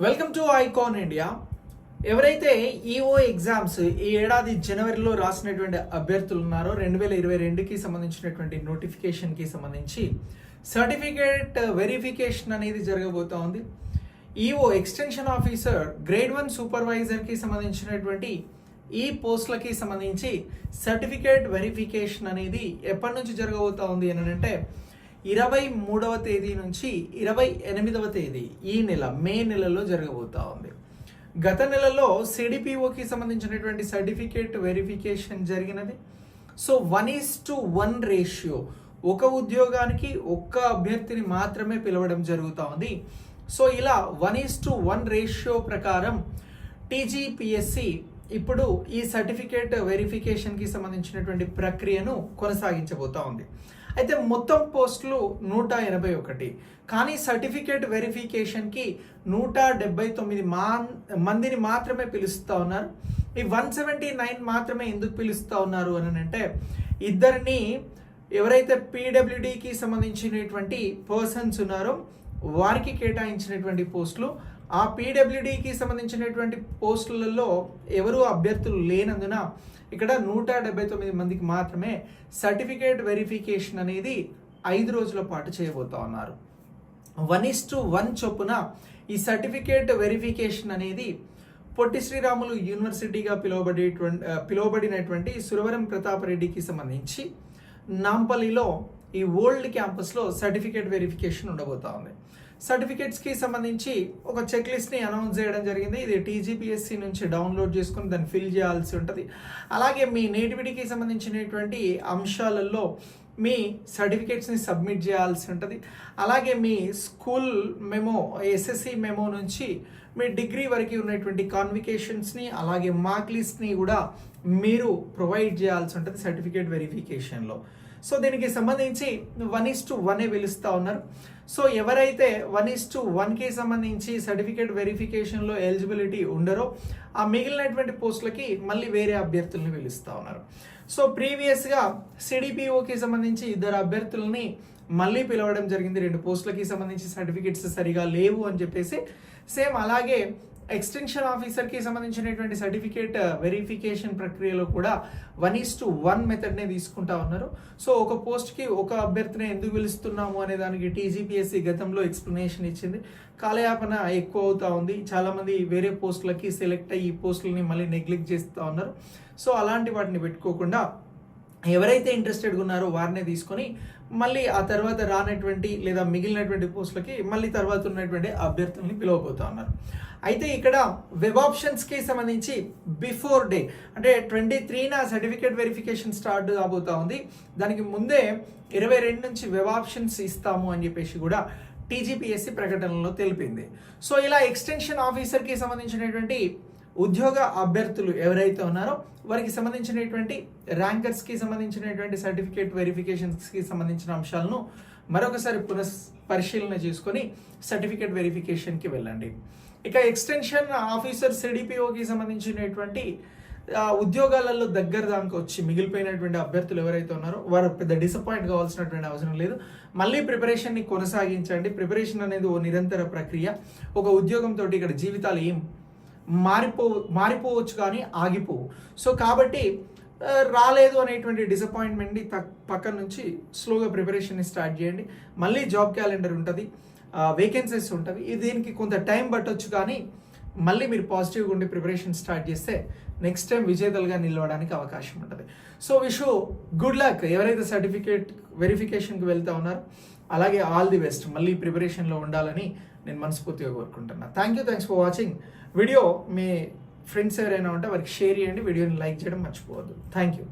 Welcome to icon India. ఎవరైతే EO exams ఈ ఏడాది జనవరిలో రాసినటువంటి అభ్యర్థులు ఉన్నారో 2022కి సంబంధించినటువంటి నోటిఫికేషన్కి సంబంధించి సర్టిఫికేట్ వెరిఫికేషన్ అనేది జరగబోతా ఉంది. ఈఓ ఎక్స్టెన్షన్ ఆఫీసర్ గ్రేడ్ 1 సూపర్వైజర్కి సంబంధించినటువంటి ఈ పోస్టులకి సంబంధించి సర్టిఫికేట్ వెరిఫికేషన్ అనేది ఎప్పటి నుంచి జరగబోతా ఉంది అని అంటే 23వ తేదీ నుంచి 28వ తేదీ ఈ నెల మే నెలలో జరగబోతా ఉంది. గత నెలలో సిడిపిఓకి సంబంధించినటువంటి సర్టిఫికేట్ వెరిఫికేషన్ జరిగినది. సో 1:1 రేషియో, ఒక ఉద్యోగానికి ఒక్క అభ్యర్థిని మాత్రమే పిలవడం జరుగుతూ ఉంది. సో ఇలా 1:1 రేషియో ప్రకారం టీజీపీఎస్సీ ఇప్పుడు ఈ సర్టిఫికేట్ వెరిఫికేషన్కి సంబంధించినటువంటి ప్రక్రియను కొనసాగించబోతా ఉంది. అయితే మొత్తం పోస్టులు 181, కానీ సర్టిఫికేట్ వెరిఫికేషన్కి 179 మందిని మాత్రమే పిలుస్తూ ఉన్నారు. ఈ 179 మాత్రమే ఎందుకు పిలుస్తూ ఉన్నారు అని అంటే, ఇద్దరిని ఎవరైతే పీడబ్ల్యూడీకి సంబంధించినటువంటి పర్సన్స్ ఉన్నారో వారికి కేటాయించినటువంటి పోస్టులు. ఆ పీడబ్ల్యూడీకి సంబంధించినటువంటి పోస్టులలో ఎవరు అభ్యర్థులు లేనందున ఇక్కడ 179 మందికి మాత్రమే సర్టిఫికేట్ వెరిఫికేషన్ అనేది 5 రోజుల పాటు చేయబోతా ఉన్నారు. 1:1 చొప్పున ఈ సర్టిఫికేట్ వెరిఫికేషన్ అనేది పొట్టి శ్రీరాములు యూనివర్సిటీగా పిలువబడినటువంటి సురవరం ప్రతాపరెడ్డికి సంబంధించి నాంపల్లిలో ఈ ఓల్డ్ క్యాంపస్లో సర్టిఫికేట్ వెరిఫికేషన్ ఉండబోతా ఉంది. సర్టిఫికేట్స్కి సంబంధించి ఒక చెక్ లిస్ట్ని అనౌన్స్ చేయడం జరిగింది. ఇది టీజీపీఎస్సీ నుంచి డౌన్లోడ్ చేసుకుని దాన్ని ఫిల్ చేయాల్సి ఉంటుంది. అలాగే మీ నేటివిటీకి సంబంధించినటువంటి అంశాలలో మీ సర్టిఫికేట్స్ని సబ్మిట్ చేయాల్సి ఉంటుంది. అలాగే మీ స్కూల్ మెమో, ఎస్ఎస్సి మెమో నుంచి మీ డిగ్రీ వరకు ఉన్నటువంటి కాన్వికేషన్స్ని అలాగే మార్క్ లిస్ట్ని కూడా మీరు ప్రొవైడ్ చేయాల్సి ఉంటుంది సర్టిఫికేట్ వెరిఫికేషన్లో. సో దీనికి సంబంధించి 1:1 పిలుస్తూ ఉన్నారు. సో ఎవరైతే 1:1కి సంబంధించి సర్టిఫికేట్ వెరిఫికేషన్లో ఎలిజిబిలిటీ ఉండరో ఆ మిగిలినటువంటి పోస్టులకి మళ్ళీ వేరే అభ్యర్థుల్ని పిలుస్తూ ఉన్నారు. సో ప్రీవియస్గా సిడిపిఓకి సంబంధించి 2 అభ్యర్థులని మళ్ళీ పిలవడం జరిగింది. 2 పోస్టులకి సంబంధించి సర్టిఫికేట్స్ సరిగా లేవు అని చెప్పేసి. సేమ్ అలాగే ఎక్స్టెన్షన్ ఆఫీసర్కి సంబంధించినటువంటి సర్టిఫికేట్ వెరిఫికేషన్ ప్రక్రియలో కూడా 1:1 మెథడ్నే తీసుకుంటా ఉన్నారు. సో ఒక పోస్ట్కి ఒక అభ్యర్థిని ఎందుకు పిలుస్తున్నాము అనే దానికి టీజీపీఎస్సీ గతంలో ఎక్స్ప్లెనేషన్ ఇచ్చింది. కాలయాపన ఎక్కువ అవుతా ఉంది, చాలామంది వేరే పోస్టులకి సెలెక్ట్ అయ్యి ఈ పోస్టులని మళ్ళీ నెగ్లెక్ట్ చేస్తూ ఉన్నారు. సో అలాంటి వాటిని పెట్టుకోకుండా ఎవరైతే ఇంట్రెస్టెడ్గా ఉన్నారో వారినే తీసుకొని మళ్ళీ ఆ తర్వాత రానటువంటి లేదా మిగిలినటువంటి పోస్టులకి మళ్ళీ తర్వాత ఉన్నటువంటి అభ్యర్థుల్ని పిలవబోతా ఉన్నారు. అయితే ఇక్కడ వెబ్ ఆప్షన్స్కి సంబంధించి బిఫోర్ డే అంటే 23న సర్టిఫికేట్ వెరిఫికేషన్ స్టార్ట్ కాబోతా ఉంది. దానికి ముందే 22 నుంచి వెబ్ ఆప్షన్స్ ఇస్తాము అని చెప్పేసి కూడా టీజీపీఎస్సీ ప్రకటనలో తెలిపింది. సో ఇలా ఎక్స్టెన్షన్ ఆఫీసర్కి సంబంధించినటువంటి ఉద్యోగ అభ్యర్థులు ఎవరైతే ఉన్నారో వారికి సంబంధించినటువంటి ర్యాంకర్స్కి సంబంధించినటువంటి సర్టిఫికేట్ వెరిఫికేషన్స్కి సంబంధించిన అంశాలను మరొకసారి పరిశీలన చేసుకొని సర్టిఫికేట్ వెరిఫికేషన్కి వెళ్ళండి. ఇక ఎక్స్టెన్షన్ ఆఫీసర్ సిడిపిఓకి సంబంధించినటువంటి ఉద్యోగాలలో దగ్గర దాకా వచ్చి మిగిలిపోయినటువంటి అభ్యర్థులు ఎవరైతే ఉన్నారో వారు పెద్ద డిసప్పాయింట్ కావాల్సినటువంటి అవసరం లేదు. మళ్ళీ ప్రిపరేషన్ని కొనసాగించండి. ప్రిపరేషన్ అనేది ఓ నిరంతర ప్రక్రియ. ఒక ఉద్యోగంతో ఇక్కడ జీవితాలు ఏం మారిపోవచ్చు కానీ ఆగిపోవు. సో కాబట్టి రాలేదు అనేటువంటి డిసప్పాయింట్మెంట్ని పక్కన నుంచి స్లోగా ప్రిపరేషన్ని స్టార్ట్ చేయండి. మళ్ళీ జాబ్ క్యాలెండర్ ఉంటుంది, వేకెన్సీస్ ఉంటుంది. దీనికి కొంత టైం పట్టొచ్చు, కానీ మళ్ళీ మీరు పాజిటివ్గా ఉండి ప్రిపరేషన్ స్టార్ట్ చేస్తే నెక్స్ట్ టైం విజేతలుగా నిలవడానికి అవకాశం ఉంటుంది. సో విష్ గుడ్ లక్ ఎవరైతే సర్టిఫికేట్ వెరిఫికేషన్కి వెళ్తా ఉన్నారో. అలాగే ఆల్ ది బెస్ట్, మళ్ళీ ప్రిపరేషన్లో ఉండాలని నేను మనస్ఫూర్తిగా కోరుకుంటున్నాను. Thanks for watching video. Me friends ఎవరైనా ఉంటే వారికి షేర్ చేయండి, వీడియోని లైక్ చేయడం మర్చిపోవద్దు. Thank you.